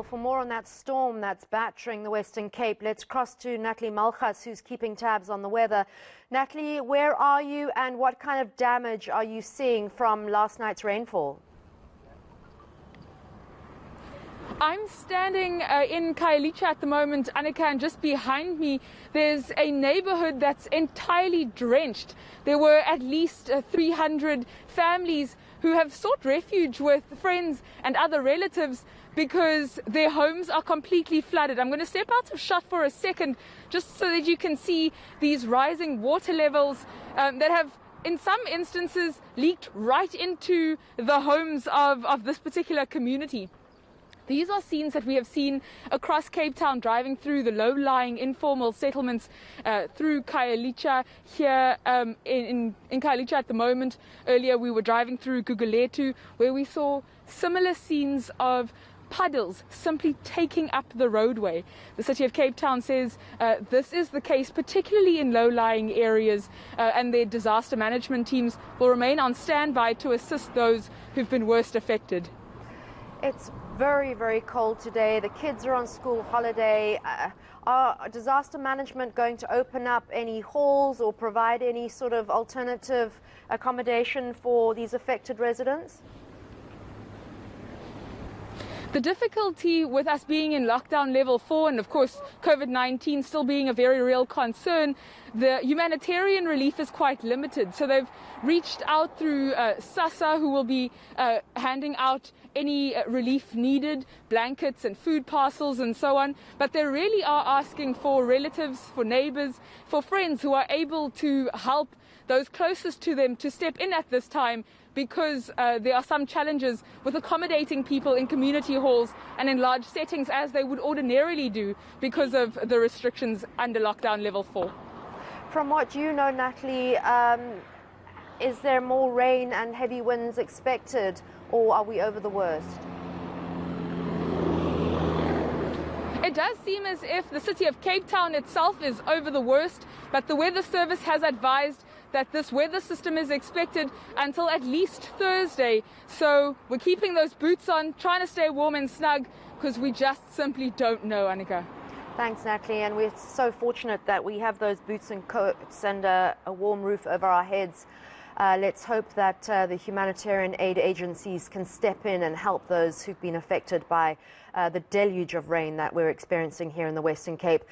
for more on that storm that's battering the Western Cape, let's cross to Natalie Malchus, who's keeping tabs on the weather. Natalie, where are you and what kind of damage are you seeing from last night's rainfall? I'm standing in Khayelitsha at the moment, Annika, and just behind me there's a neighborhood that's entirely drenched. There were at least 300 families who have sought refuge with friends and other relatives because their homes are completely flooded. I'm going to step out of shot for a second just so that you can see these rising water levels that have in some instances leaked right into the homes of this particular community. These are scenes that we have seen across Cape Town, driving through the low-lying informal settlements through Khayelitsha here in Khayelitsha at the moment. Earlier we were driving through Gugulethu, where we saw similar scenes of puddles simply taking up the roadway. The City of Cape Town says this is the case particularly in low-lying areas, and their disaster management teams will remain on standby to assist those who've been worst affected. It's very, very cold today. The kids are on school holiday. Are disaster management going to open up any halls or provide any sort of alternative accommodation for these affected residents? The difficulty with us being in lockdown level 4 and, of course, COVID-19 still being a very real concern, the humanitarian relief is quite limited. So they've reached out through SASSA, who will be handing out any relief needed, blankets and food parcels and so on. But they really are asking for relatives, for neighbors, for friends who are able to help those closest to them to step in at this time, because there are some challenges with accommodating people in community halls and in large settings as they would ordinarily do because of the restrictions under lockdown level 4. From what you know, Natalie, is there more rain and heavy winds expected, or are we over the worst? It does seem as if the City of Cape Town itself is over the worst, but the Weather Service has advised that this weather system is expected until at least Thursday. So we're keeping those boots on, trying to stay warm and snug, because we just simply don't know, Annika. Thanks, Natalie, and we're so fortunate that we have those boots and coats and a warm roof over our heads. Let's hope that the humanitarian aid agencies can step in and help those who've been affected by the deluge of rain that we're experiencing here in the Western Cape.